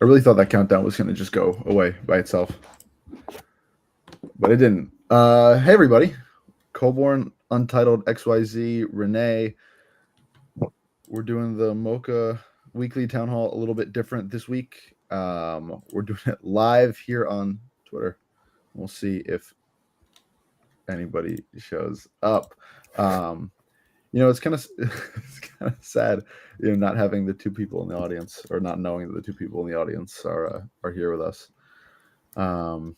I really thought that countdown was going to just go away by itself, but it didn't. Hey, everybody. Colborn, Untitled, XYZ, Renee. We're doing the MOCA weekly town hall a little bit different this week. We're doing it live here on Twitter. We'll see if anybody shows up. It's kind of sad, not having the two people in the audience, or not knowing that the two people in the audience are here with us. Well,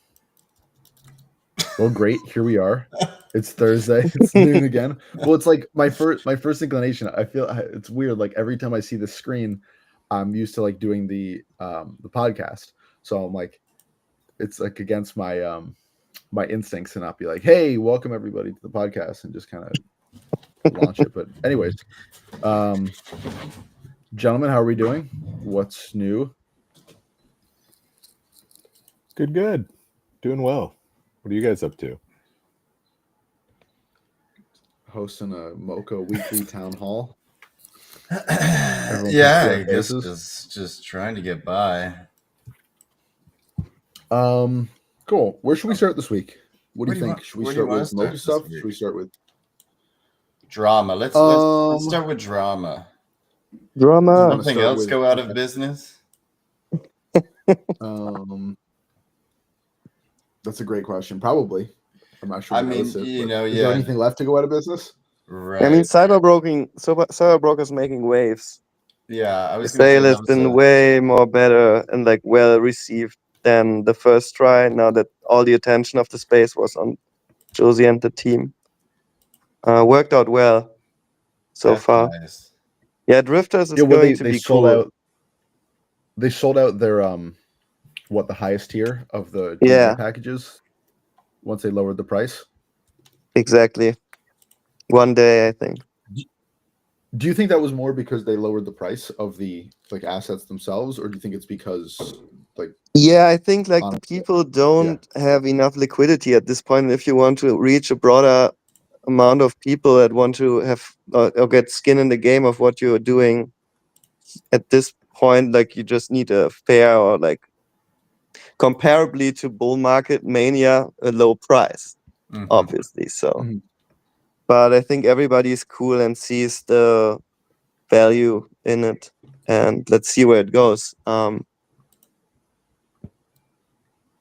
great. Here we are. It's Thursday. It's noon again. Well, it's like my first inclination. I feel it's weird. Like every time I see the screen, I'm used to like doing the podcast. So I'm like, it's like against my my instincts to not be like, hey, welcome everybody to the podcast, and just kind of launch it. But anyways, gentlemen, how are we doing? What's new? Good. Doing well. What are you guys up to? Hosting a MOCA weekly town hall. Yeah, I guess just trying to get by. Cool. Where should we start this week? What do you think? Should we start with MOCA stuff? Should we start with drama? Let's start with drama. Something else go out of business? That's a great question. Probably. I'm not sure. I mean, is there anything left to go out of business? Right. I mean, cyberbrokers making waves. Yeah, the sale has been way more better and like well received than the first try. Now that all the attention of the space was on Josie and the team, worked out well so far. Nice. Yeah, Drifters is going to be cool. They sold out their the highest tier of the packages once they lowered the price. Exactly. One day, I think. Do you think that was more because they lowered the price of the assets themselves, or do you think it's because I think the people don't have enough liquidity at this point. If you want to reach a broader amount of people that want to have or get skin in the game of what you're doing at this point, you just need a fair or comparably to bull market mania, a low price, obviously. So, but I think everybody is cool and sees the value in it, and let's see where it goes.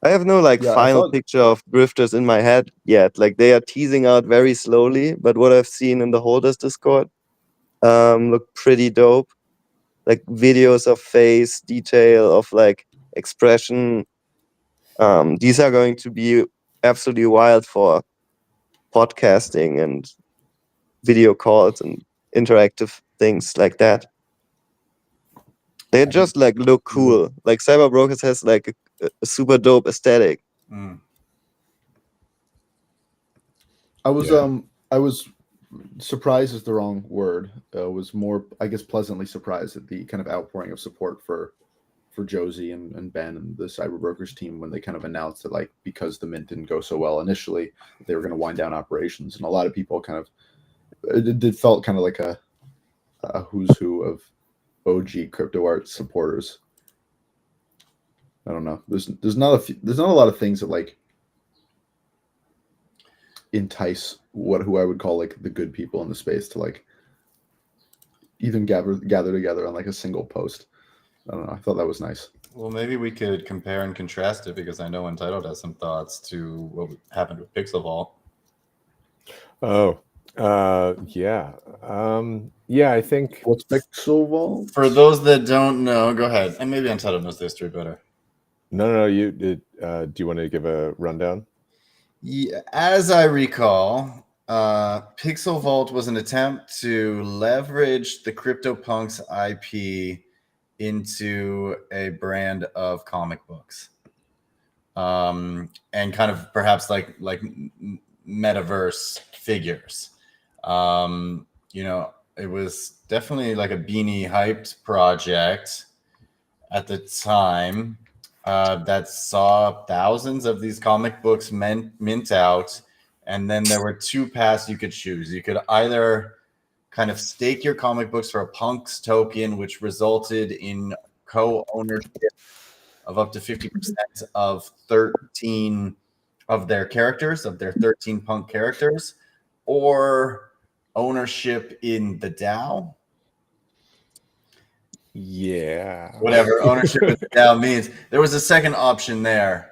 I have no final picture of Drifters in my head yet. They are teasing out very slowly, but what I've seen in the holders Discord look pretty dope. Videos of face detail, of expression. These are going to be absolutely wild for podcasting and video calls and interactive things like that. They just look cool. Cyberbrokers has a super dope aesthetic. I was surprised is the wrong word. Was more, I guess, pleasantly surprised at the kind of outpouring of support for Josie and Ben and the Cyberbrokers team when they kind of announced that because the mint didn't go so well initially, they were going to wind down operations, and a lot of people kind of it felt kind of like a who's who of OG crypto art supporters. I don't know. There's not a lot of things that entice who I would call the good people in the space to even gather together on a single post. I don't know. I thought that was nice. Well, maybe we could compare and contrast it, because I know Untitled has some thoughts to what happened with Pixel Vault. Oh, yeah. I think. What's Pixel Vault? For those that don't know, go ahead. And maybe Untitled knows the history better. No. You did. Do you want to give a rundown? Yeah, as I recall, Pixel Vault was an attempt to leverage the CryptoPunks IP into a brand of comic books, and kind of perhaps like metaverse figures. It was definitely like a Beanie hyped project at the time that saw thousands of these comic books mint out. And then there were two paths you could choose. You could either kind of stake your comic books for a Punks token, which resulted in co-ownership of up to 50% of 13 of their characters, of their 13 Punk characters, or ownership in the DAO. Yeah. Whatever ownership in the DAO means. There was a second option there.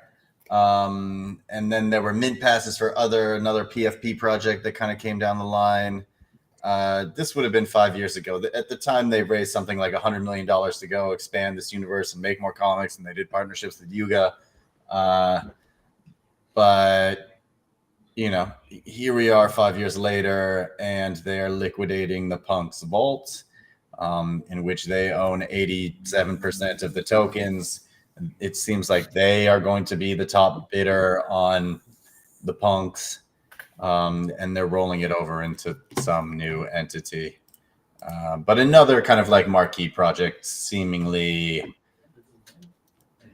And then there were mint passes for another PFP project that kind of came down the line. This would have been 5 years ago. At the time, they raised something like $100 million to go expand this universe and make more comics, and they did partnerships with Yuga. But here we are 5 years later, and they are liquidating the Punks Vault, in which they own 87% of the tokens. It seems like they are going to be the top bidder on the Punks, and they're rolling it over into some new entity. But another kind of like marquee project seemingly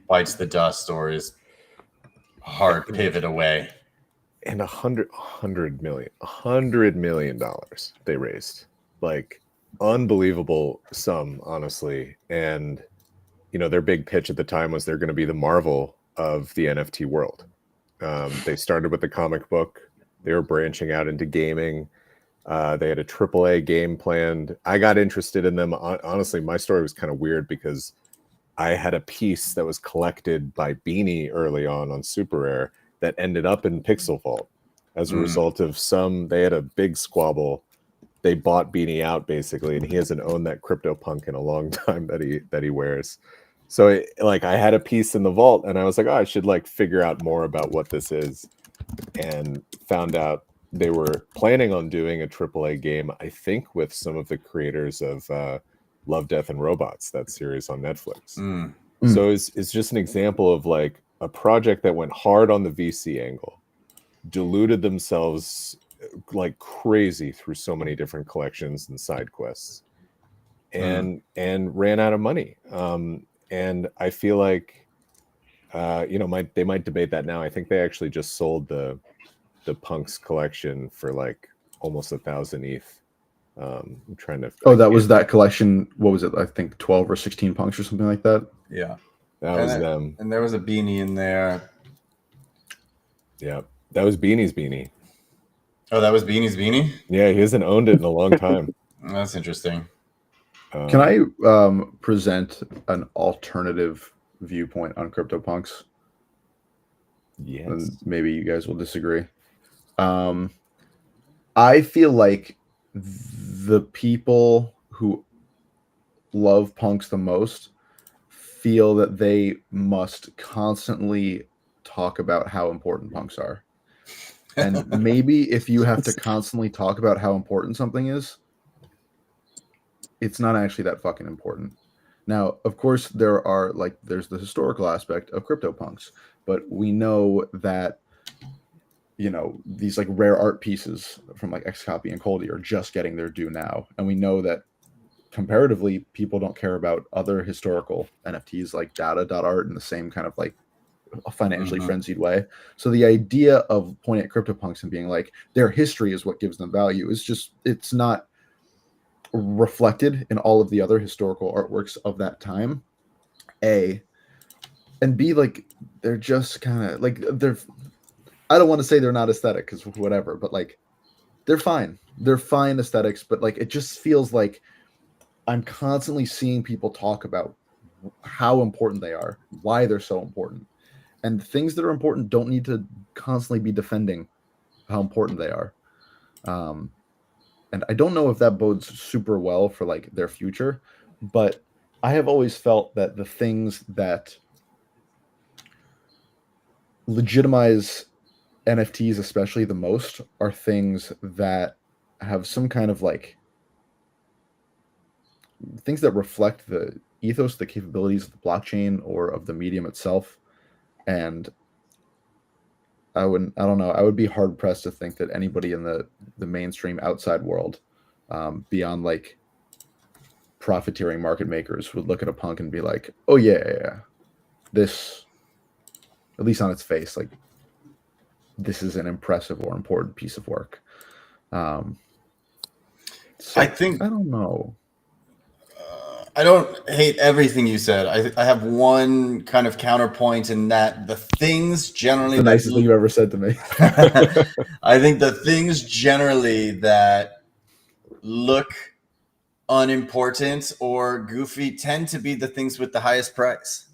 bites the dust or is hard pivot away. And $100 million they raised, like unbelievable sum, honestly. And their big pitch at the time was they're going to be the Marvel of the NFT world. They started with the comic book. They were branching out into gaming. They had a AAA game planned. I got interested in them. Honestly, my story was kind of weird because I had a piece that was collected by Beanie early on Super Rare that ended up in Pixel Vault as a result of they had a big squabble. They bought Beanie out basically, and he hasn't owned that CryptoPunk in a long time that he wears. So I had a piece in the vault, and I was like, I should figure out more about what this is, and found out they were planning on doing a AAA game, I think, with some of the creators of Love, Death, and Robots, that series on Netflix. So it's just an example of a project that went hard on the VC angle, diluted themselves like crazy through so many different collections and side quests, and ran out of money. And I feel like they might debate that now. I think they actually just sold the Punks collection for almost 1,000 ETH. I'm trying to. That was that collection. What was it? I think 12 or 16 Punks or something like that. Yeah, that was them. And there was a Beanie in there. Yeah, that was Beanie's Beanie. Oh, that was Beanie's Beanie? Yeah, he hasn't owned it in a long time. That's interesting. Can I present an alternative viewpoint on CryptoPunks? Yes. And maybe you guys will disagree. I feel like the people who love punks the most feel that they must constantly talk about how important punks are. And maybe if you have to constantly talk about how important something is, it's not actually that fucking important. Now, of course, there's the historical aspect of CryptoPunks, but we know that, these rare art pieces from Xcopy and Coldie are just getting their due now. And we know that comparatively, people don't care about other historical NFTs like data.art in the same kind of a financially frenzied way. So the idea of pointing at CryptoPunks and being their history is what gives them value it's not reflected in all of the other historical artworks of that time. A, and B, they're just kind of they're, I don't want to say they're not aesthetic because whatever, but they're fine. They're fine aesthetics, but it just feels like I'm constantly seeing people talk about how important they are, why they're so important. And things that are important don't need to constantly be defending how important they are. And I don't know if that bodes super well for their future, but I have always felt that the things that legitimize NFTs, especially the most, are things that have some kind of like things that reflect the ethos, the capabilities of the blockchain or of the medium itself. And I don't know, I would be hard pressed to think that anybody in the mainstream outside world, beyond like profiteering market makers, would look at a punk and be like, oh yeah, this, at least on its face, like this is an impressive or important piece of work. So, I think I don't know. I don't hate everything you said. I have one kind of counterpoint in that the things generally It's the nicest thing you ever said to me. I think the things generally that look unimportant or goofy tend to be the things with the highest price.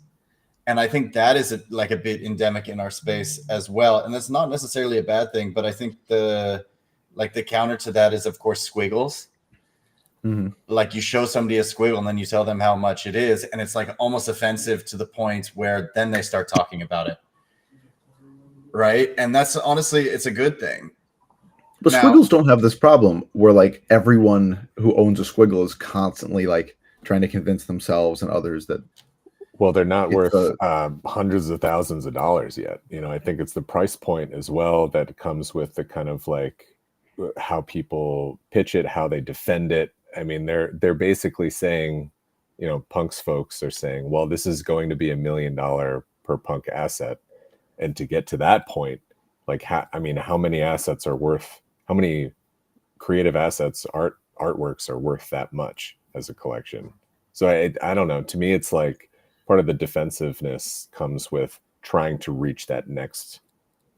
And I think that is like a bit endemic in our space as well. And that's not necessarily a bad thing, but I think the counter to that is, of course, squiggles. Mm-hmm. Like you show somebody a squiggle and then you tell them how much it is, and it's like almost offensive to the point where then they start talking about it, right? And that's honestly, it's a good thing. But squiggles don't have this problem where like everyone who owns a squiggle is constantly like trying to convince themselves and others that, well, they're not worth hundreds of thousands of dollars yet. You know, I think it's the price point as well that comes with the kind of like how people pitch it, how they defend it. I mean, they're basically saying, you know, punks folks are saying, well, this is going to be $1 million per punk asset. And to get to that point, like, how many assets are worth, how many creative assets, artworks are worth that much as a collection? So I don't know. To me, it's like part of the defensiveness comes with trying to reach that next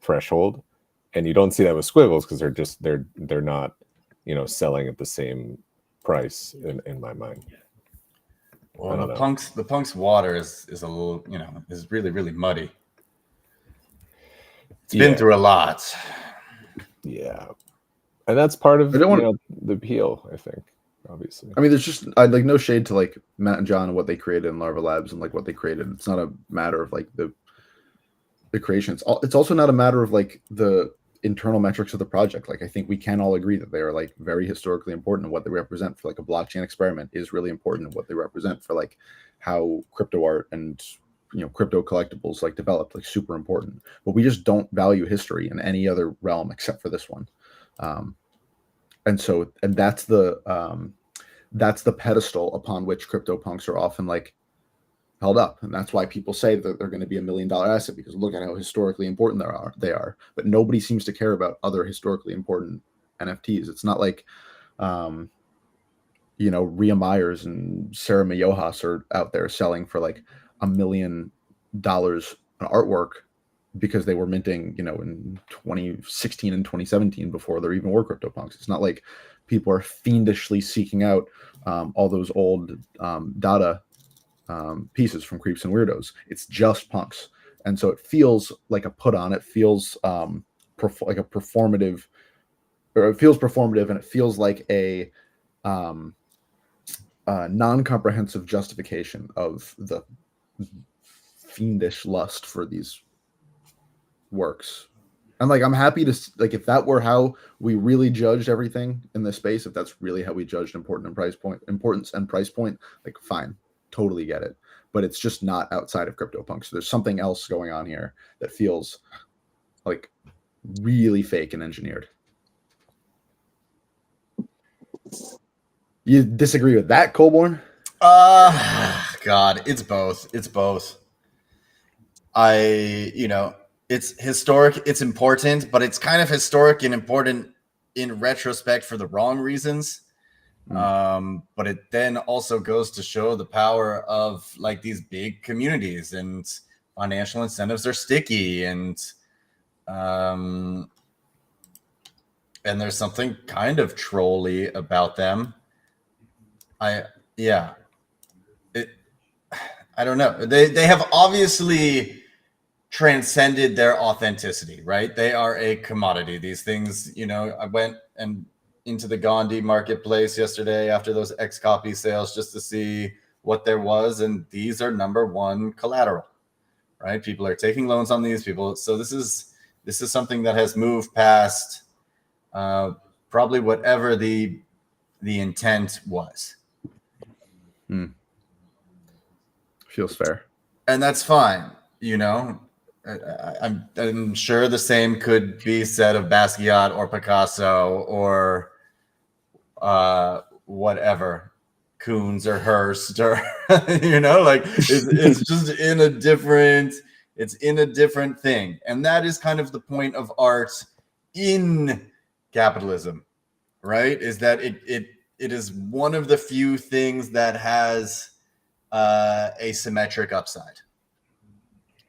threshold. And you don't see that with squiggles because they're not, you know, selling at the same price in my mind. Well, the punk's water is a little, you know, is really, really muddy. It's been through a lot. Yeah. And that's part of the appeal, I think, obviously. I mean, there's just like no shade to like Matt and John and what they created in Larva Labs and like what they created. It's not a matter of like the creation. It's also not a matter of like the internal metrics of the project. Like I think we can all agree that they are like very historically important, and what they represent for like a blockchain experiment is really important, and what they represent for like how crypto art and, you know, crypto collectibles like developed, like super important. But we just don't value history in any other realm except for this one. And that's the pedestal upon which crypto punks are often like held up, and that's why people say that they're going to be $1 million asset, because look at how historically important they are. But nobody seems to care about other historically important NFTs. It's not like you know, Rhea Myers and Sarah Mayohas are out there selling for like $1 million an artwork because they were minting, you know, in 2016 and 2017 before there even were CryptoPunks. It's not like people are fiendishly seeking out all those old data pieces from Creeps and Weirdos. It's just punks. And so it feels like a put on. It feels like a performative, or it feels performative, and it feels like a non-comprehensive justification of the fiendish lust for these works. And like, I'm happy to, like, if that were how we really judged everything in this space, if that's really how we judged importance and price point, like, fine, totally get it. But it's just not outside of CryptoPunks. There's something else going on here that feels like really fake and engineered. You disagree with that, Colborn? God, it's both. It's both. It's historic, it's important, but it's kind of historic and important in retrospect for the wrong reasons. But it then also goes to show the power of like these big communities, and financial incentives are sticky, and there's something kind of trolly about them. I don't know. They have obviously transcended their authenticity, right? They are a commodity. These things, you know, I went into the Gandhi marketplace yesterday after those X-copy sales just to see what there was, and these are number one collateral, right? People are taking loans on these people. So this is This is something that has moved past probably whatever the intent was. Feels fair. And that's fine, you know. I'm sure the same could be said of Basquiat or Picasso or whatever, Koons or Hearst, or you know, like it's just in a different thing. And that is kind of the point of art in capitalism, right? Is that it is one of the few things that has a symmetric upside.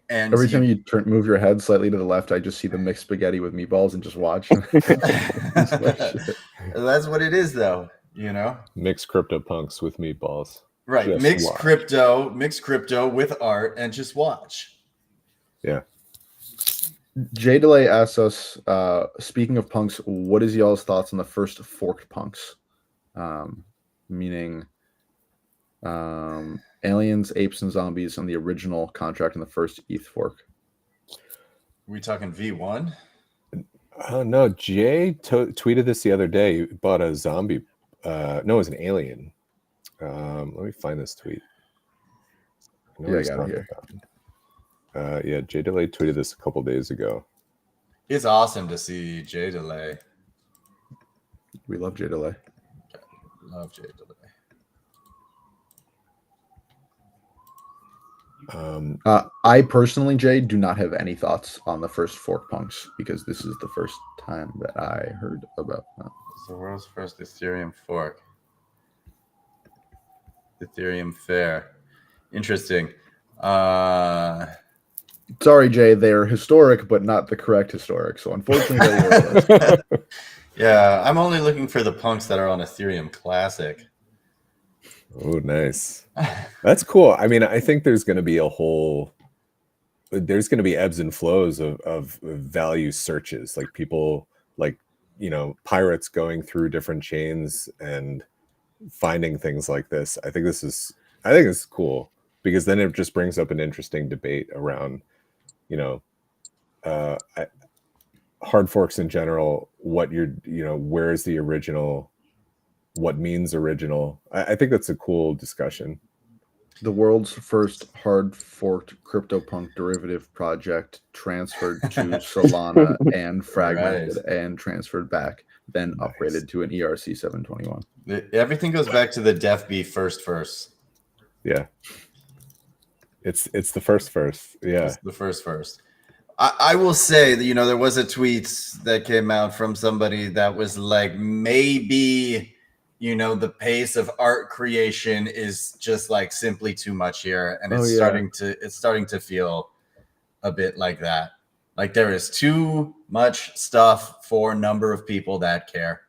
And every time you move your head slightly to the left, I just see the mixed spaghetti with meatballs and just watch. That's what it is, though. You know, mixed CryptoPunks with meatballs. Right, just mix watch. crypto with art and just watch. Yeah. Jay DeLay asks us, speaking of punks, what is y'all's thoughts on the first forked punks? Meaning aliens, apes, and zombies on the original contract in the first ETH fork. Are we talking V1? Oh no, Jay tweeted this the other day. He bought a zombie. No, it was an alien. Let me find this tweet. Yeah, I got it here. Yeah, Jay DeLay tweeted this a couple days ago. It's awesome to see Jay DeLay. We love Jay DeLay. Love Jay DeLay. I personally, Jay, do not have any thoughts on the first fork punks because this is the first time that I heard about that. It's the world's first Ethereum fork. Ethereum Fair. Interesting. Sorry, Jay, they're historic, but not the correct historic. So unfortunately, yeah, I'm only looking for the punks that are on Ethereum Classic. Oh, nice. That's cool. I mean, I think there's going to be there's going to be ebbs and flows of value searches, like people, like, you know, pirates going through different chains and finding things like this. I think it's cool because then it just brings up an interesting debate around, you know, hard forks in general, where is the original, what means original. I think that's a cool discussion. The world's first hard forked CryptoPunk derivative project transferred to Solana and fragmented and transferred back, then upgraded to an ERC 721. Everything goes back to the Def B first. Yeah. It's the first. Yeah. It's the first. I will say that, you know, there was a tweet that came out from somebody that was like, maybe, you know, the pace of art creation is just like simply too much here. And it's starting to feel a bit like that. Like there is too much stuff for a number of people that care.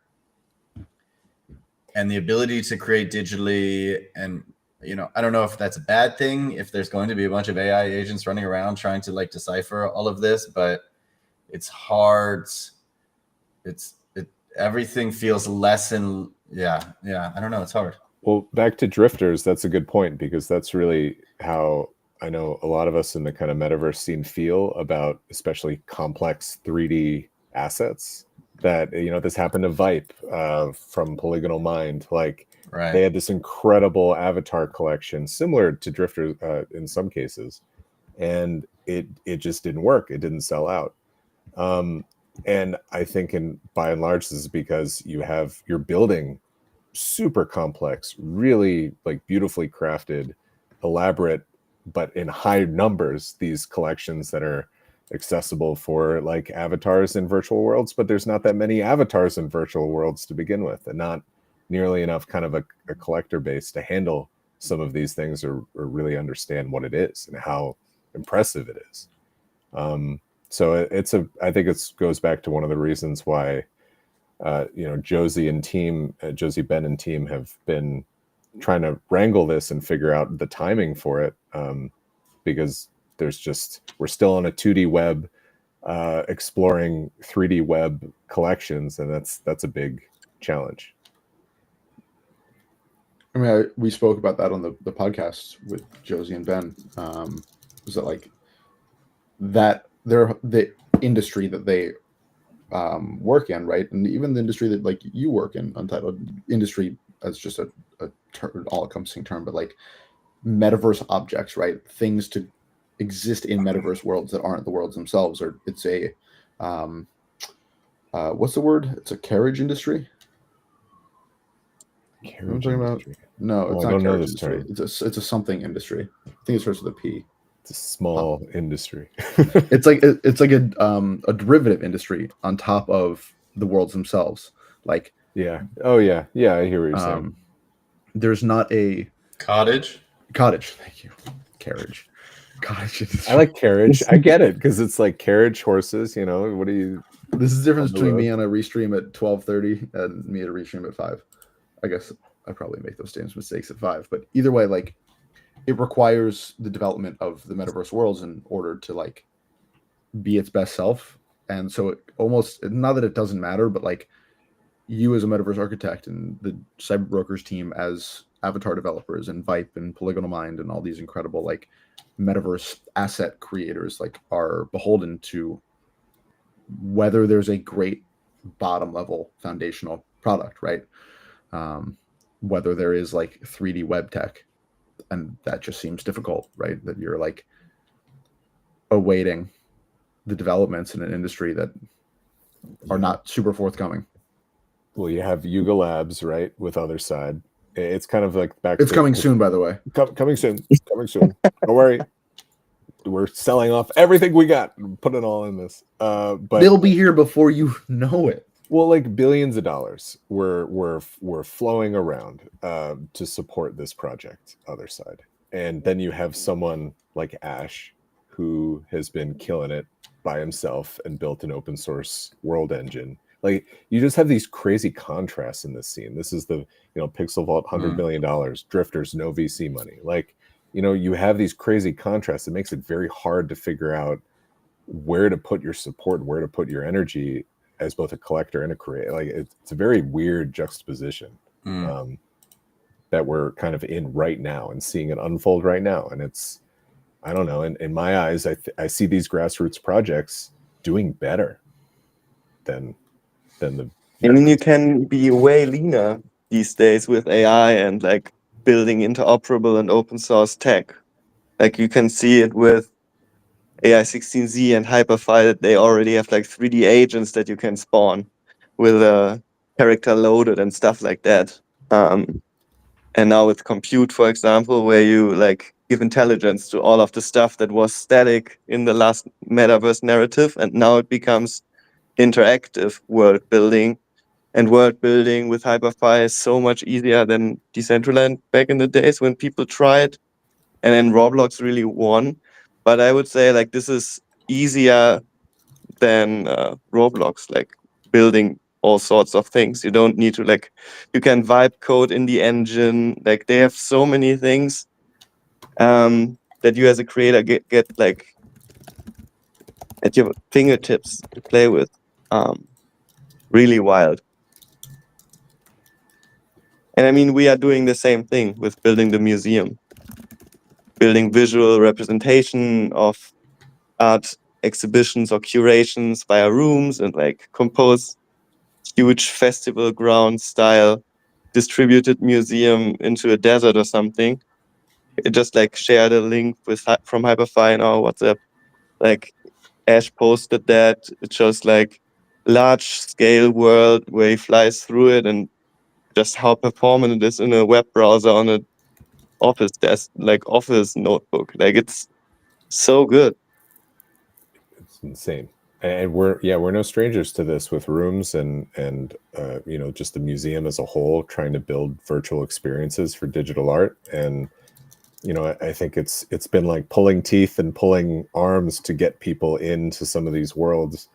And the ability to create digitally, and, you know, I don't know if that's a bad thing, if there's going to be a bunch of AI agents running around trying to like decipher all of this, but it's hard. Everything feels less and yeah. I don't know. It's hard. Well, back to drifters, that's a good point, because that's really how I know a lot of us in the kind of metaverse scene feel about especially complex 3D assets. That, you know, this happened to Vipe from Polygonal Mind. Like, they had this incredible avatar collection, similar to drifters in some cases, and it just didn't work. It didn't sell out. And I think by and large, this is because you're building super complex, really like beautifully crafted, elaborate, but in high numbers, these collections that are accessible for like avatars in virtual worlds, but there's not that many avatars in virtual worlds to begin with, and not nearly enough kind of a collector base to handle some of these things or really understand what it is and how impressive it is. So I think it goes back to one of the reasons why, you know, Josie Ben and team have been trying to wrangle this and figure out the timing for it, because we're still on a 2D web, exploring 3D web collections, and that's a big challenge. I mean, we spoke about that on the podcast with Josie and Ben. Was that like that industry that they work in, right? And even the industry that like you work in, Untitled industry as just a all-encompassing term, but like metaverse objects, right? Things to exist in metaverse worlds that aren't the worlds themselves, or it's a what's the word? It's a carriage industry. Carriage I'm talking industry. about? No, it's I not don't know carriage this industry. term. It's a something industry. I think it starts with a P. It's a small industry. It's like a derivative industry on top of the worlds themselves. Like yeah. Oh yeah. Yeah, I hear what you're saying. There's not a Cottage. Thank you. Carriage. Cottage industry. I like carriage. I get it because it's like carriage horses. You know, what do you? This is the difference on the between road? me on a restream at 12:30 and me at a restream at 5. I guess I probably make those same mistakes at 5, but either way, like it requires the development of the metaverse worlds in order to like be its best self. And so it almost, not that it doesn't matter, but like you as a metaverse architect and the Cyber Brokers team as avatar developers and Vipe and Polygonal Mind and all these incredible like metaverse asset creators like are beholden to whether there's a great bottom level foundational product, right? Whether there is like 3D web tech, and that just seems difficult, right? That you're like awaiting the developments in an industry that are not super forthcoming. Well, you have Yuga Labs, right, with Other Side. It's kind of like back. It's coming soon, by the way. Coming soon. Coming soon. Don't worry. We're selling off everything we got. Put it all in this. But they'll be here before you know it. Well, like billions of dollars were flowing around to support this project, Other Side. And then you have someone like Ash, who has been killing it by himself and built an open source world engine. Like you just have these crazy contrasts in this scene. This is the Pixel Vault $100 million, Drifters, no VC money. Like you have these crazy contrasts. It makes it very hard to figure out where to put your support, where to put your energy as both a collector and a creator. Like it's a very weird juxtaposition that we're kind of in right now and seeing it unfold right now. And it's, I don't know, in my eyes, I see these grassroots projects doing better than the. I mean, you can be way leaner these days with AI and like building interoperable and open source tech. Like you can see it with AI16Z and Hyperfile that they already have like 3D agents that you can spawn with a character loaded and stuff like that. And now with Compute, for example, where you like give intelligence to all of the stuff that was static in the last metaverse narrative, and now it becomes interactive world building. And world building with Hyperfile is so much easier than Decentraland back in the days when people tried. And then Roblox really won. But I would say like this is easier than Roblox, like building all sorts of things. You don't need to like, you can vibe code in the engine. Like they have so many things that you as a creator get like at your fingertips to play with. Really wild. And I mean, we are doing the same thing with building the museum, building visual representation of art exhibitions or curations via rooms and like compose huge festival ground style distributed museum into a desert or something. It just like shared a link with from Hyperfine in our WhatsApp. Like Ash posted that. It shows like large scale world where he flies through it and just how performant it is in a web browser on a office desk, like office notebook. Like it's so good. It's insane. And we're no strangers to this with rooms and just the museum as a whole, trying to build virtual experiences for digital art. And I think it's been like pulling teeth and pulling arms to get people into some of these worlds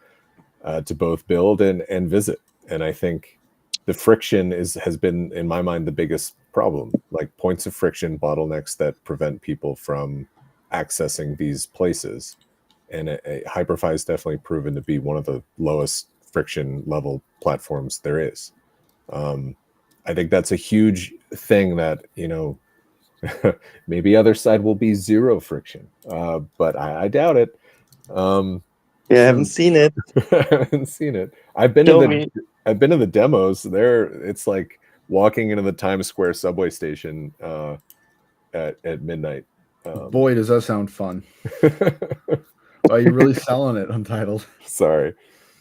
to both build and visit. And I think the friction has been, in my mind, the biggest problem. Like points of friction, bottlenecks that prevent people from accessing these places. And Hyperfy is definitely proven to be one of the lowest friction level platforms there is. I think that's a huge thing that, maybe Other Side will be zero friction, but I doubt it. Yeah, I haven't seen it. I haven't seen it. I've been Show in me. the demos. There, it's like walking into the Times Square subway station at midnight. Boy, does that sound fun. Are you really selling it, Untitled? Sorry,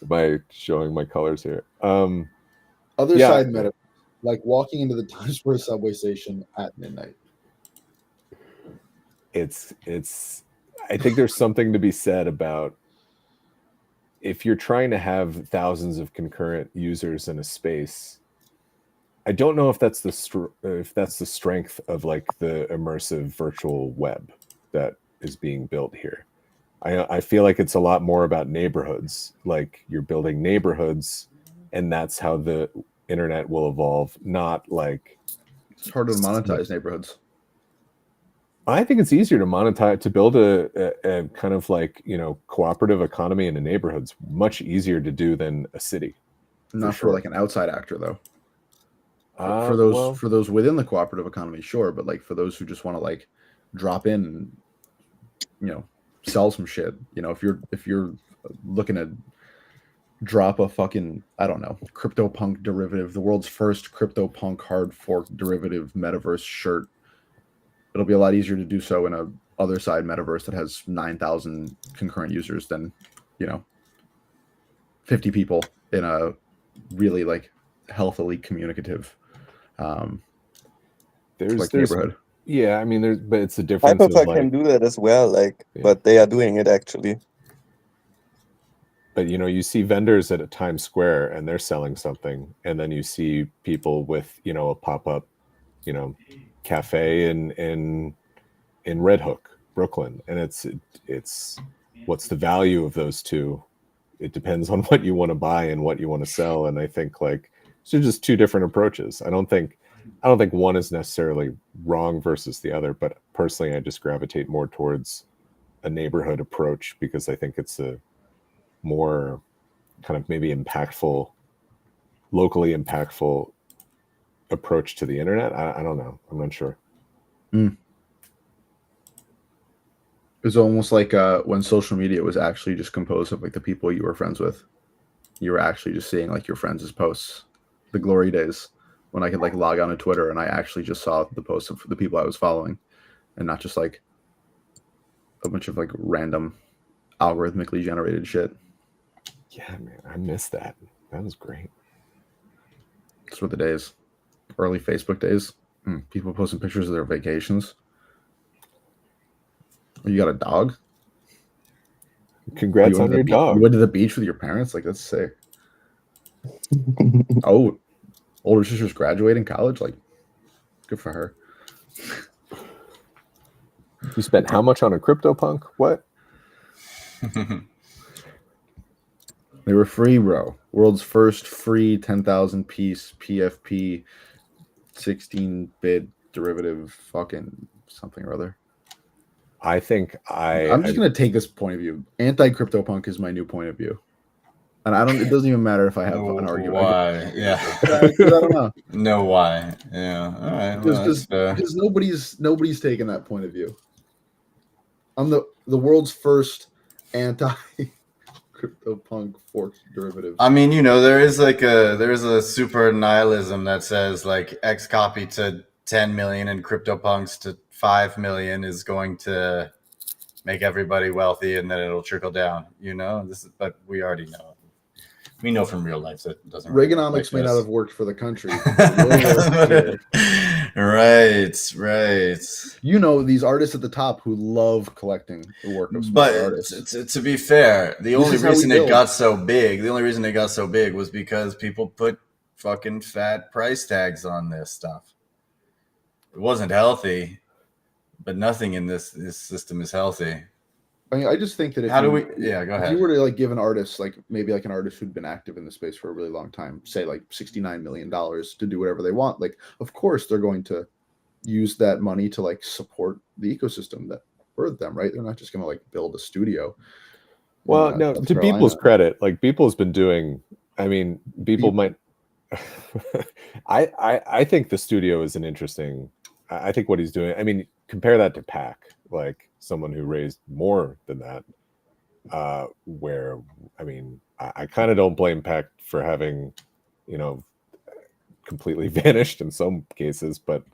am I showing my colors here? Other Yeah. side meta, like walking into the Times Square subway station at midnight. It's I think there's something to be said about if you're trying to have thousands of concurrent users in a space. I don't know if that's the strength of like the immersive virtual web that is being built here. I feel like it's a lot more about neighborhoods. Like you're building neighborhoods, and that's how the internet will evolve. Not like it's harder to monetize neighborhoods. I think it's easier to monetize, to build a kind of like, you know, cooperative economy in a neighborhood's much easier to do than a city. Not for like an outside actor though. For Well, those within the cooperative economy, sure, but like for those who just want to like drop in and, you know, sell some shit, you know, if you're looking to drop a fucking, I don't know, CryptoPunk derivative, the world's first CryptoPunk hard fork derivative metaverse shirt, it'll be a lot easier to do so in a other side metaverse that has 9,000 concurrent users than, you know, 50 people in a really like healthily communicative there's neighborhood. Yeah, I mean, but it's a difference. Hypercar can do that as well, like, yeah. But they are doing it actually. But you know, you see vendors at a Times Square and they're selling something, and then you see people with, you know, a pop-up, you know, cafe in Red Hook, Brooklyn, and it's what's the value of those two? It depends on what you want to buy and what you want to sell, and I think like they're just two different approaches. I don't think one is necessarily wrong versus the other, but personally, I just gravitate more towards a neighborhood approach because I think it's a more kind of maybe impactful, locally impactful approach to the internet. I don't know. I'm not sure. It was almost like when social media was actually just composed of like the people you were friends with. You were actually just seeing like your friends' posts. The glory days when I could like log on to Twitter and I actually just saw the posts of the people I was following and not just like a bunch of like random algorithmically generated shit. Yeah, man, I miss that. That was great. Those were the days. Early Facebook days. People posting pictures of their vacations. You got a dog? Congrats on your dog. You went to the beach with your parents? Like, that's sick. Oh, older sister's graduating college? Like, good for her. You spent how much on a CryptoPunk? What? They were free, bro. World's first free 10,000 piece PFP 16-bit derivative fucking something or other. I think I'm just going to take this point of view. Anti-CryptoPunk is my new point of view. And it doesn't even matter if I have an argument. Why? Yeah. I don't know. No, why? Yeah. All right. Because nobody's taking that point of view. I'm the world's first anti-CryptoPunk fork derivative. I mean, you know, there is a super nihilism that says like X copy to 10 million and CryptoPunks to 5 million is going to make everybody wealthy and then it'll trickle down, you know. But we already know. We know from real life that it doesn't. Reaganomics may not have worked for the country. Right. You know, these artists at the top who love collecting the work of smaller artists. To be fair, the only reason it got so big was because people put fucking fat price tags on this stuff. It wasn't healthy, but nothing in this system is healthy. I mean, I just think that go ahead. If you were to like give an artist, like maybe like an artist who'd been active in the space for a really long time, say like $69 million to do whatever they want, like of course they're going to use that money to like support the ecosystem that birthed them, right? They're not just going to like build a studio. Well, no, to Beeple's credit, like Beeple's been doing. I mean, Beeple might. I think the studio is an interesting. I think what he's doing. I mean, compare that to Pac, like someone who raised more than that. where, I mean, I kind of don't blame Pact for having, you know, completely vanished in some cases, but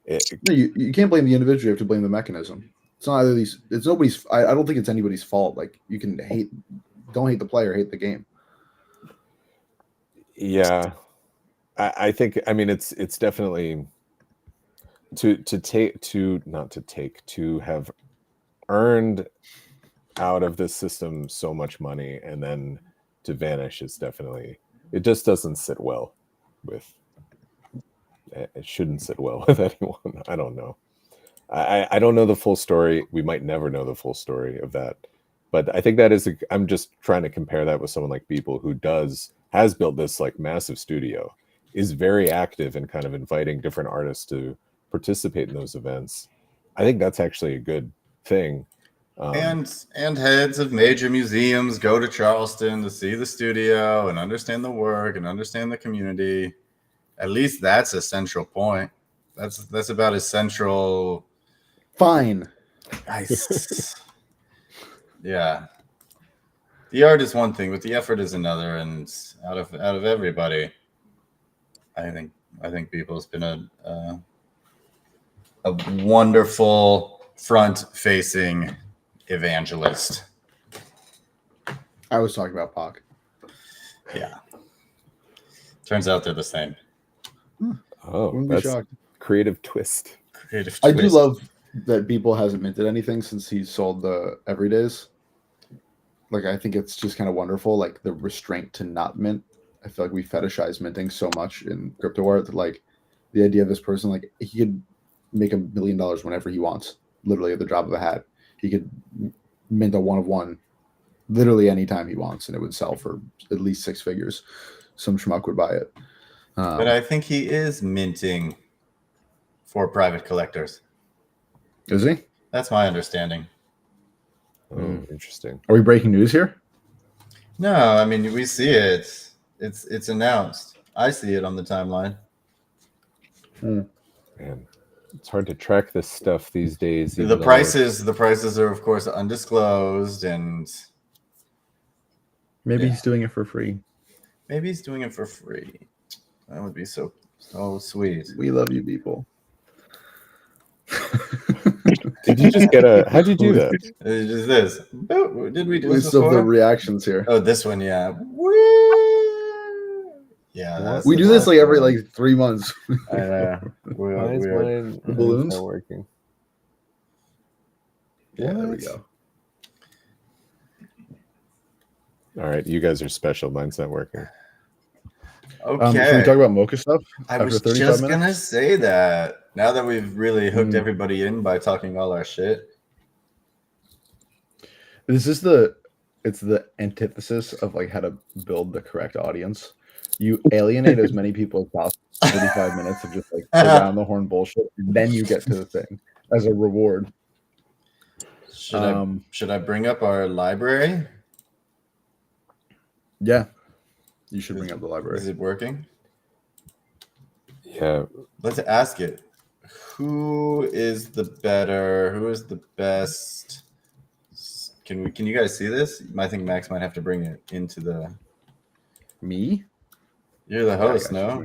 No, you can't blame the individual. You have to blame the mechanism. It's not either these. It's nobody's. I don't think it's anybody's fault. Like you can don't hate the player, hate the game. yeah, I think, I mean, it's definitely to have earned out of this system so much money and then to vanish is definitely, it just doesn't sit well with, it shouldn't sit well with anyone. I don't know. I don't know the full story. We might never know the full story of that, but I think that is I'm just trying to compare that with someone like Beeple, who has built this like massive studio, is very active in kind of inviting different artists to participate in those events. I think that's actually a good thing. And heads of major museums go to Charleston to see the studio and understand the work and understand the community. At least that's a central point. That's about as central. Fine. Yeah. The art is one thing, but the effort is another. And out of everybody, I think Beeple's been a wonderful front-facing evangelist. I was talking about Pac. Yeah. Turns out they're the same. Oh, that's a creative twist. I do love that Beeple hasn't minted anything since he sold the Everydays. Like, I think it's just kind of wonderful, like the restraint to not mint. I feel like we fetishize minting so much in crypto art that, like, the idea of this person, like, he could make $1 million whenever he wants, literally at the drop of a hat. He could mint a 1 of 1 literally anytime he wants, and it would sell for at least 6 figures. Some schmuck would buy it. But I think he is minting for private collectors. Is he? That's my understanding. Oh, interesting. Are we breaking news here? No, I mean, we see it. It's announced. I see it on the timeline. Man, it's hard to track this stuff these days. The prices are of course undisclosed, and maybe he's doing it for free. Maybe he's doing it for free. That would be so sweet. We love you, people. Did you just get how'd you do that? It's just this. Oh, did we do this before? before? The reactions here. Oh, this one, yeah. Yeah, we do this like every 3 months. Why is mine balloons not working? Yeah, there we go. All right, you guys are special. Mine's not working. Okay. Should we talk about MOCA stuff? I was just gonna say that. Now that we've really hooked everybody in by talking all our shit. It's the antithesis of like how to build the correct audience. You alienate as many people as possible. 35 minutes of just like around the horn bullshit, and then you get to the thing as a reward. Should I bring up our library? Yeah, you should bring up the library. Is it working? Yeah. Let's ask it. Who is the best? Can you guys see this? I think Max might have to bring it into the. Me? You're the host, no?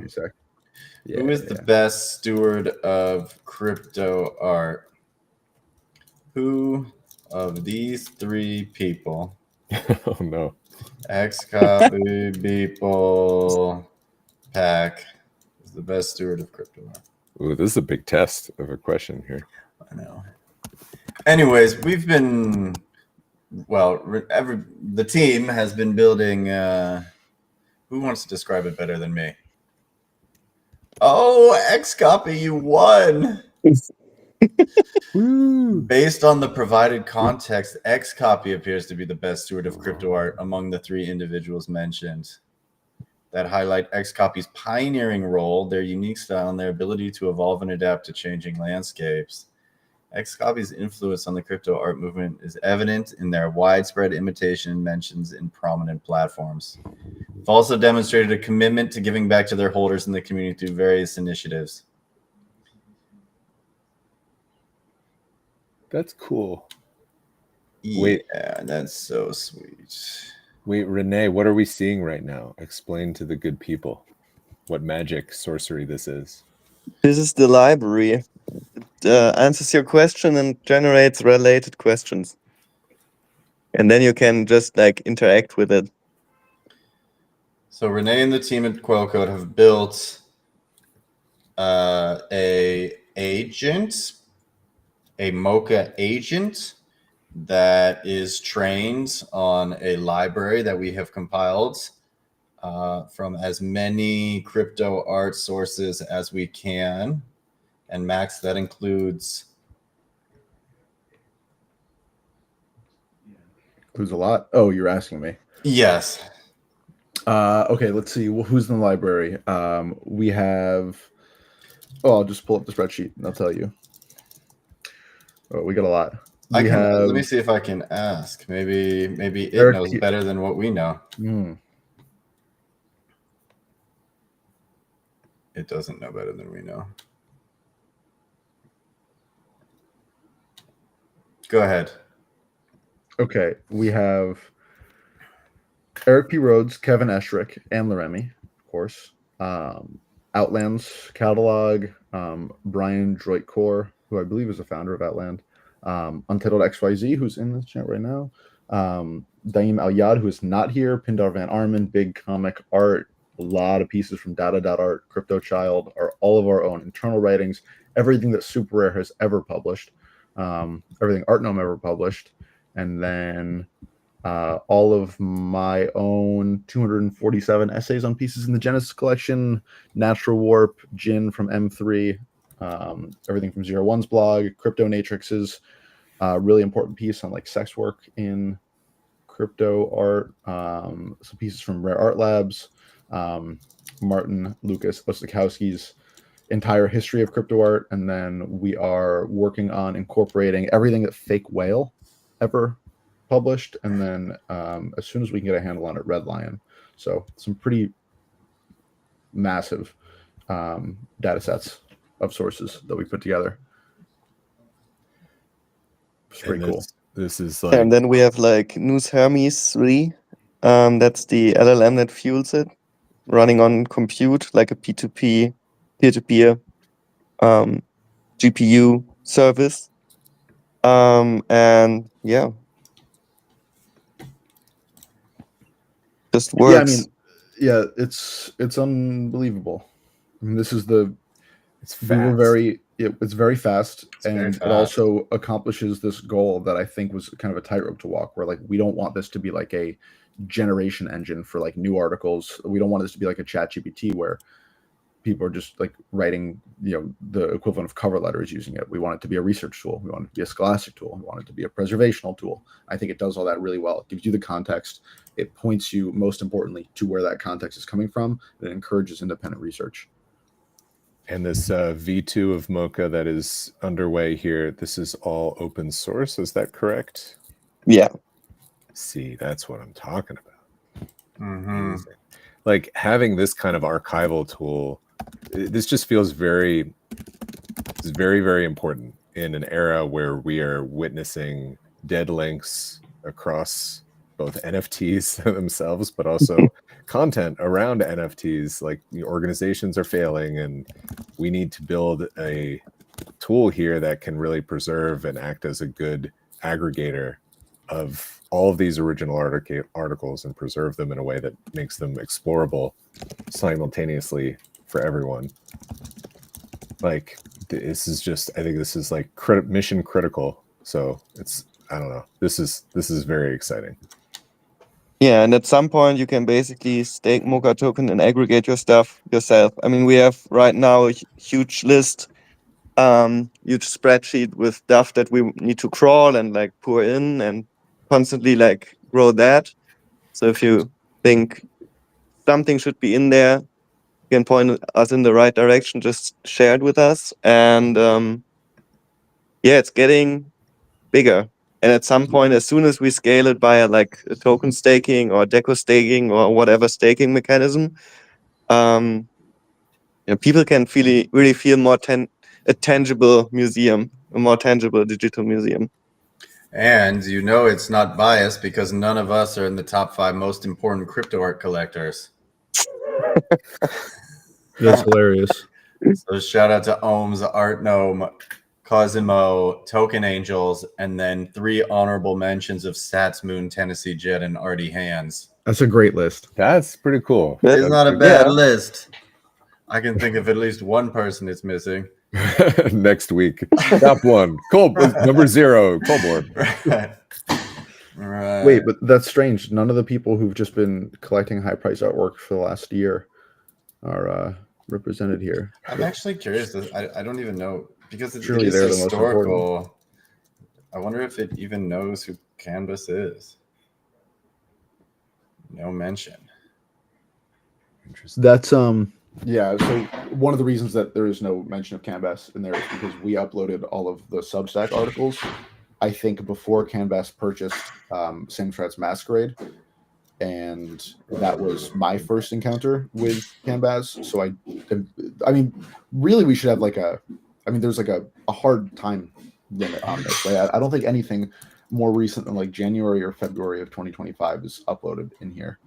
Yeah, Who is the best steward of crypto art? Who of these 3 people? Oh no. X-Copy, Beeple, Pack is the best steward of crypto art. Ooh, this is a big test of a question here. I know. Anyways, we've been the team has been building. Who wants to describe it better than me? Oh, X-Copy, you won. Based on the provided context, X-Copy appears to be the best steward of crypto art among the 3 individuals mentioned. That highlight X-Copy's pioneering role, their unique style, and their ability to evolve and adapt to changing landscapes. X-Copy's influence on the crypto art movement is evident in their widespread imitation and mentions in prominent platforms. They've also demonstrated a commitment to giving back to their holders in the community through various initiatives. That's cool. Wait. Yeah, that's so sweet. Wait, Renee, what are we seeing right now? Explain to the good people what magic sorcery this is. This is the library. It answers your question and generates related questions. And then you can just like interact with it. So Renee and the team at Quellcode have built a MOCA agent that is trained on a library that we have compiled from as many crypto art sources as we can. And Max, that includes a lot. Oh, you're asking me. Yes. Okay, let's see. Well, who's in the library? We have. Oh, I'll just pull up the spreadsheet and I'll tell you. Oh, we got a lot. Let me see if I can ask. Maybe it Eric knows better than what we know. It doesn't know better than we know. Go ahead. Okay, we have Eric P. Rhodes, Kevin Eschrick, and Leremy, of course. Outland's catalog, Brian Droitcore, who I believe is the founder of Outland. Untitled XYZ, who's in this chat right now. Daim Al-Yad, who is not here. Pindar Van Armen, Big Comic Art. A lot of pieces from Data.art, Crypto Child, are all of our own internal writings. Everything that Super Rare has ever published. Everything Artnome ever published. And then all of my own 247 essays on pieces in the Genesis collection, Natural Warp, Jin from M3, everything from 01's blog, Crypto Natrix's really important piece on like sex work in crypto art, some pieces from Rare Art Labs, Martin Lucas Ostakowski's entire history of crypto art, and then we are working on incorporating everything that Fake Whale ever published, and then as soon as we can get a handle on it, Red Lion. So some pretty massive data sets of sources that we put together. It's pretty cool. This is like, and then we have like News Hermes 3. That's the LLM that fuels it, running on compute, like a P2P, peer-to-peer GPU service. And yeah, just works. Yeah, I mean, yeah, it's unbelievable. I mean, this is it's we fast. were very it's very fast, and very it fast. also accomplishes this goal that I think was kind of a tightrope to walk, where like we don't want this to be like a generation engine for like new articles. We don't want this to be like a ChatGPT where people are just like writing, the equivalent of cover letters using it. We want it to be a research tool. We want it to be a scholastic tool. We want it to be a preservational tool. I think it does all that really well. It gives you the context. It points you, most importantly, to where that context is coming from. And it encourages independent research. And this V2 of MOCA that is underway here, this is all open source. Is that correct? Yeah. See, that's what I'm talking about. Mm-hmm. Like having this kind of archival tool, this just feels very, very important in an era where we are witnessing dead links across both NFTs themselves, but also content around NFTs. Like the organizations are failing, and we need to build a tool here that can really preserve and act as a good aggregator of all of these original articles and preserve them in a way that makes them explorable simultaneously for everyone. Like this is just, I think this is like mission critical. So it's, I don't know. This is very exciting. Yeah, and at some point you can basically stake MOCA token and aggregate your stuff yourself. I mean, we have right now a huge list, huge spreadsheet with stuff that we need to crawl and like pour in and constantly like grow that. So if you think something should be in there, you can point us in the right direction, just share it with us. And yeah, it's getting bigger. And at some point, as soon as we scale it via like a token staking or deco staking or whatever staking mechanism, people can really feel more a tangible museum, a more tangible digital museum. And you know it's not biased because none of us are in the top 5 most important crypto art collectors. That's hilarious. So shout out to Ohms, Art Gnome, Cosimo, Token Angels, and then 3 honorable mentions of Sats Moon, Tennessee Jet, and Artie Hands. That's a great list. That's pretty cool. It's not a bad list. I can think of at least one person it's missing. Next week. Top 1. Number 0, Colborne. Right. Wait, but that's strange. None of the people who've just been collecting high price artwork for the last year are represented here. I'm actually curious. I don't even know because it Surely is they're the most important. historical. I wonder if it even knows who Canvas is. No mention. Interesting. That's yeah. So one of the reasons that there is no mention of Canvas in there is because we uploaded all of the Substack articles. I think before Canvas purchased Samstrad's Masquerade, and that was my first encounter with Canvas. So I mean, really, we should have like there's like a hard time limit on this. Right? I don't think anything more recent than like January or February of 2025 is uploaded in here.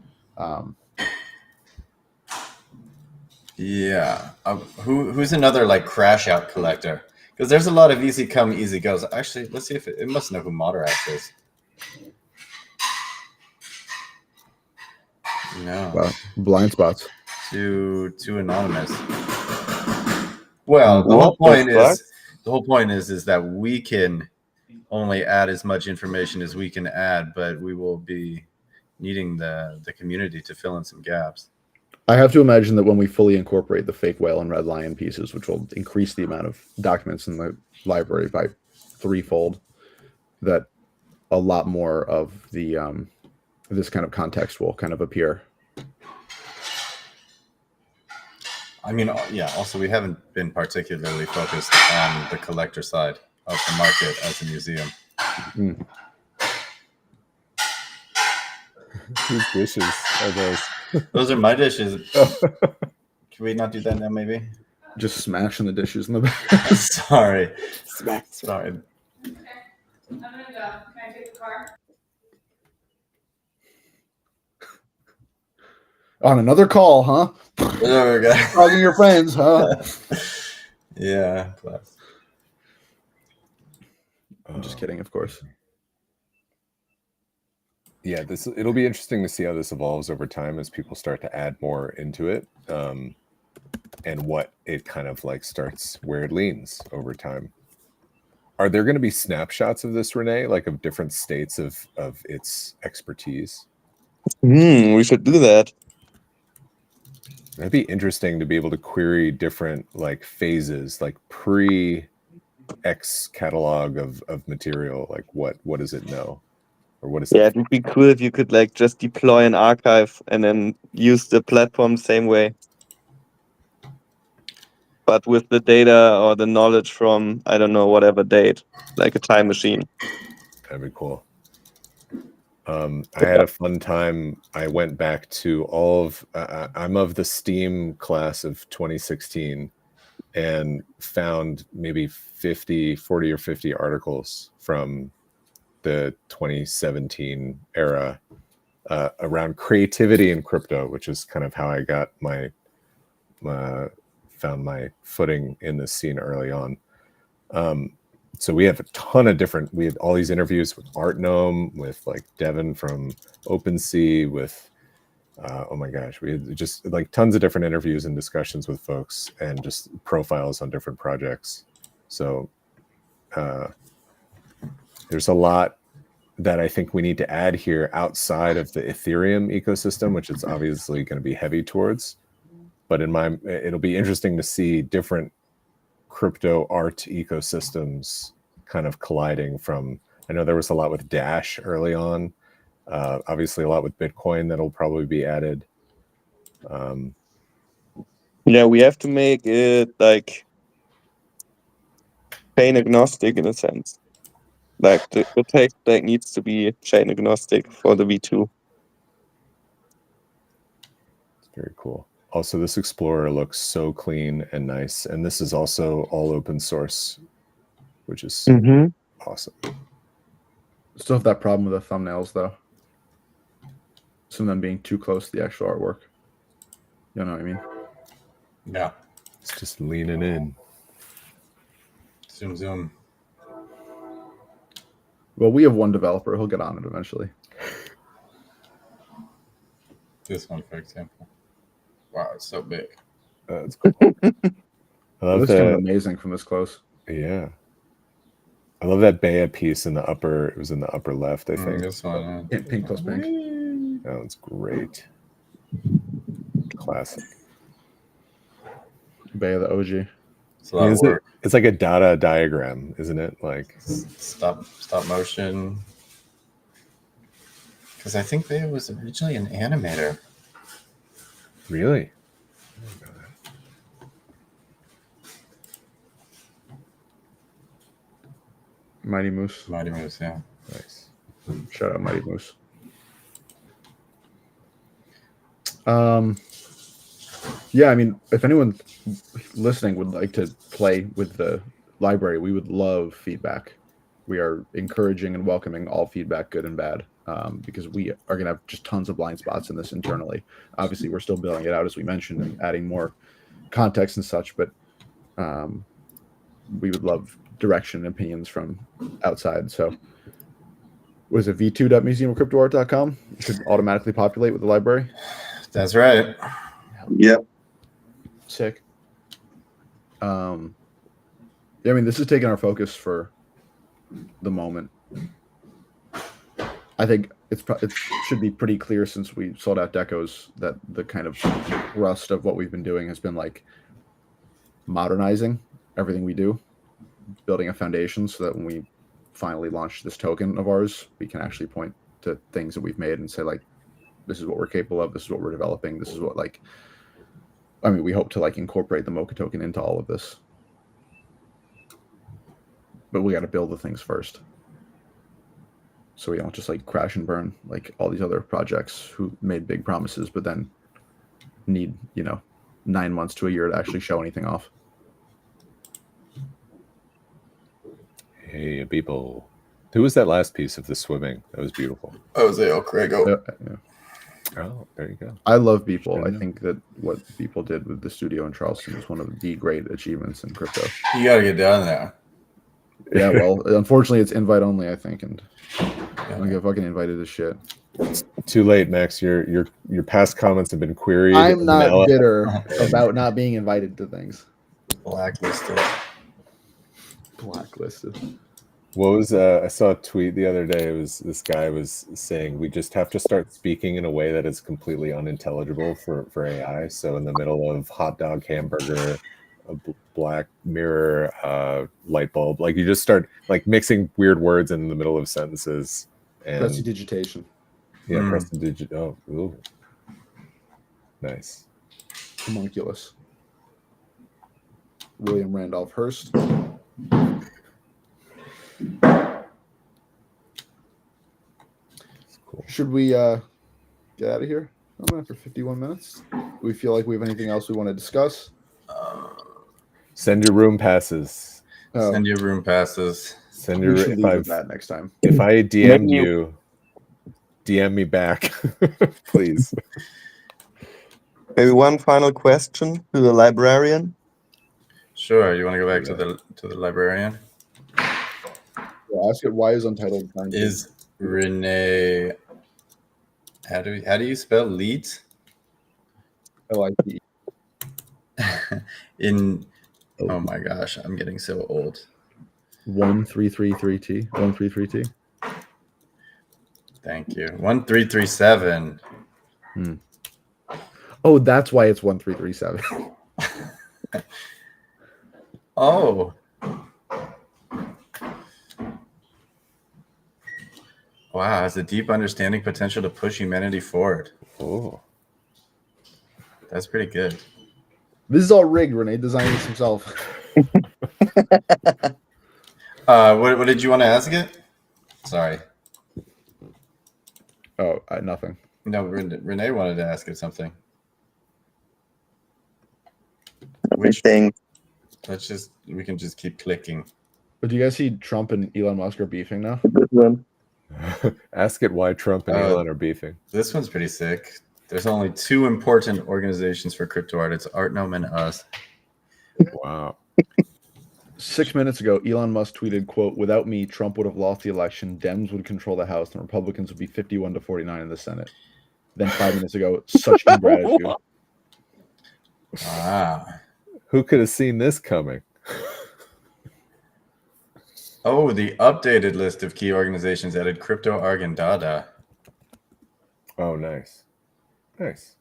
Yeah. Who's another like crash out collector? Because there's a lot of easy come, easy goes. Actually, let's see if it must know who Moderax is. No. Wow. Blind spots. Too anonymous. Well, the whole point is that we can only add as much information as we can add, but we will be needing the community to fill in some gaps. I have to imagine that when we fully incorporate the fake whale and red lion pieces, which will increase the amount of documents in the library by 3-fold, that a lot more of the this kind of context will kind of appear. I mean, yeah, also we haven't been particularly focused on the collector side of the market as a museum. Mm. Whose dishes are those? Those are my dishes. Can we not do that now, maybe? Just smashing the dishes in the back. Sorry. Sorry. Okay. I'm gonna go. Can I take the car? On another call, huh? There we go. Talking to your friends, huh? Yeah. Class. I'm just kidding, of course. Yeah, it'll be interesting to see how this evolves over time as people start to add more into it, and what it kind of like starts where it leans over time. Are there going to be snapshots of this, Renee, like of different states of its expertise? We should do that. That'd be interesting to be able to query different like phases, like pre-X catalog of material. Like what does it know? Or what is it would be cool if you could like just deploy an archive and then use the platform the same way, but with the data or the knowledge from, I don't know, whatever date, like a time machine. That'd be cool. I had a fun time. I went back to all of, I'm of the STEAM class of 2016 and found maybe 40 or 50 articles from the 2017 era around creativity in crypto, which is kind of how I got found my footing in this scene early on. So we have a ton of different, we had all these interviews with Art Gnome, with like Devin from OpenSea, with, oh my gosh, we had just like tons of different interviews and discussions with folks and just profiles on different projects. So there's a lot that I think we need to add here outside of the Ethereum ecosystem, which is obviously going to be heavy towards. But it'll be interesting to see different crypto art ecosystems kind of colliding from, I know there was a lot with Dash early on, obviously a lot with Bitcoin that'll probably be added. Yeah, we have to make it like chain agnostic in a sense. Like the tech stack needs to be chain agnostic for the V2. It's very cool. Also, this Explorer looks so clean and nice. And this is also all open source, which is awesome. Still have that problem with the thumbnails though. Some of them being too close to the actual artwork. You know what I mean? Yeah. It's just leaning in. Zoom. Well, we have one developer. He'll get on it eventually. This one, for example. Wow, it's so big. That's cool. I love This kind of that. amazing from this close. Yeah. I love that Baya piece in the upper. It was in the upper left, I think. This one. Pink plus pink. That one's great. Classic. Bay of the OG. It's a lot of work. It's like a data diagram, isn't it? Like Stop motion. Because I think Baya was originally an animator. really? Mighty Moose. Mighty Moose, yeah. Nice. Shout out Mighty Moose. Yeah, I mean, if anyone listening would like to play with the library, we would love feedback. We are encouraging and welcoming all feedback, good and bad, because we are going to have just tons of blind spots in this internally. Obviously, we're still building it out, as we mentioned, and adding more context and such, but we would love direction and opinions from outside. So was it v2.museumofcryptoart.com? It should automatically populate with the library. That's right. Yep. Sick. Yeah, I mean, this has taken our focus for the moment. I think it should be pretty clear since we sold out decos that the kind of thrust of what we've been doing has been like modernizing everything we do, building a foundation so that when we finally launch this token of ours, we can actually point to things that we've made and say, like, this is what we're capable of, this is what we're developing, this is what, like, I mean, we hope to like incorporate the MOCA token into all of this. But we got to build the things first. So we don't just like crash and burn like all these other projects who made big promises, but then need, 9 months to a year to actually show anything off. Hey, people. Who was that last piece of the swimming? That was beautiful. Jose Ocrego. Yeah. Oh, there you go. I love Beeple. I Yeah. think that what Beeple did with the studio in Charleston is one of the great achievements in crypto. You got to get down there. Yeah, well, unfortunately, it's invite only, I think, and I don't get fucking invited to shit. Too late, Max. Your past comments have been queried. I'm not Vanilla. bitter about not being invited to things. Blacklisted. Blacklisted. What was I saw a tweet the other day. It was this guy was saying we just have to start speaking in a way that is completely unintelligible for AI. So in the middle of hot dog, hamburger, a black mirror, light bulb, like you just start like mixing weird words in the middle of sentences. And Prestidigitation. yeah, prestidigit. Oh, ooh. Nice. Homunculus. William Randolph Hearst. Cool. Should we get out of here? I'm for 51 minutes. Do we feel like we have anything else we want to discuss? Send your room passes. Oh, Send your room passes. Send your we should if leave I with that next time. if I DM you, DM me back, please. Maybe one final question to the librarian. Sure. You want to go back to the librarian? Yeah, ask it why is Untitled trying to- Is Renee? How do you spell lead? LIPE. Oh my gosh, I'm getting so old. 1333T. 133T. Thank you. 1337. Oh, that's why it's 1337. Oh. Wow, has a deep understanding potential to push humanity forward. Oh, That's pretty good. This is all rigged. Renee designed this himself. What did you want to ask it? Sorry. Oh, nothing. No, Renee wanted to ask it something. Which thing? We can just keep clicking. But do you guys see Trump and Elon Musk are beefing now? This one. Ask it why Trump and Elon are beefing. This one's pretty sick. There's only two important organizations for crypto art. It's Artnome and us. Wow. 6 minutes ago, Elon Musk tweeted, quote, "Without me, Trump would have lost the election, Dems would control the House, and Republicans would be 51-49 in the Senate." Then 5 minutes ago, such ingratitude. Wow. Who could have seen this coming? Oh, the updated list of key organizations added Crypto Arg and Dada. Oh, nice. Nice.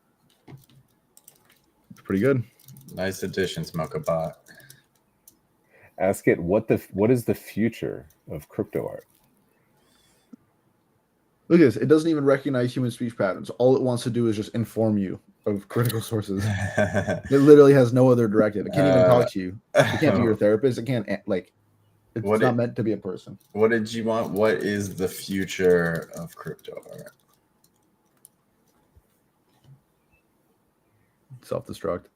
Pretty good. Nice additions, MOCA bot. Ask it what is the future of crypto art? Look at this. It doesn't even recognize human speech patterns. All it wants to do is just inform you of critical sources. It literally has no other directive. It can't even talk to you. It can't be your therapist. It can't, like, it's not meant to be a person. What did you want? What is the future of crypto art? Self-destruct.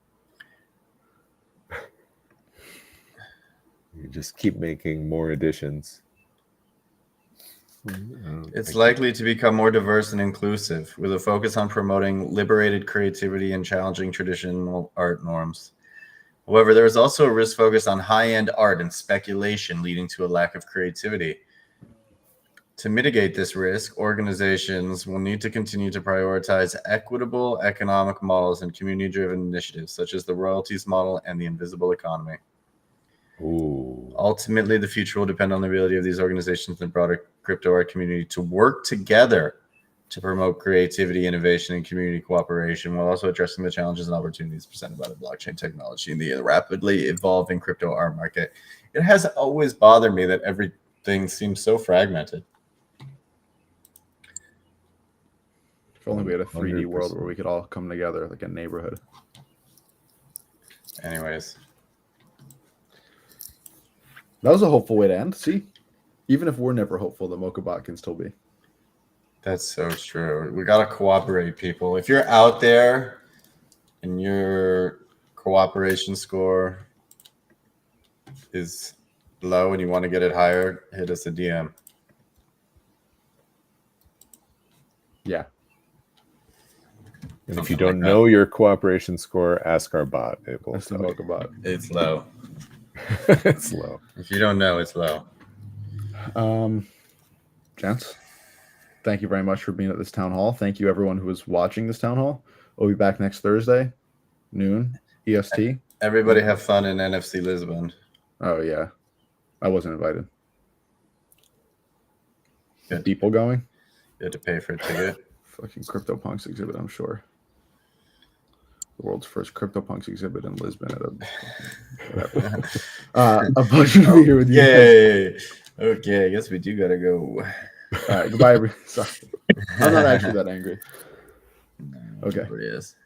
You just keep making more additions. It's likely to become more diverse and inclusive, with a focus on promoting liberated creativity and challenging traditional art norms. However, there is also a risk focused on high-end art and speculation, leading to a lack of creativity. To mitigate this risk, organizations will need to continue to prioritize equitable economic models and community-driven initiatives, such as the royalties model and the invisible economy. Ooh. Ultimately, the future will depend on the ability of these organizations and the broader crypto art community to work together to promote creativity, innovation, and community cooperation, while also addressing the challenges and opportunities presented by the blockchain technology and the rapidly evolving crypto art market. It has always bothered me that everything seems so fragmented. If only we had a 3D 100%. world where we could all come together like a neighborhood. Anyways. That was a hopeful way to end. See? Even if we're never hopeful, the MOCA bot can still be. That's so true. We got to cooperate, people. If you're out there and your cooperation score is low and you want to get it higher, hit us a DM. Yeah. And if Something you don't like know your cooperation score, ask our bot. It will That's the tell you. MOCA bot. It's low. It's low. If you don't know, it's low. Gents, thank you very much for being at this town hall. Thank you, everyone who is watching this town hall. We'll be back next Thursday, noon, EST. Everybody have fun in NFC Lisbon. Oh, yeah. I wasn't invited. Good. People going? You had to pay for a ticket. Fucking CryptoPunks exhibit, I'm sure. The world's first CryptoPunks exhibit in Lisbon. A pleasure to be here with you. Yay! Okay, I guess we do gotta go. All right, goodbye, everybody. Sorry. I'm not actually that angry. Okay. It is.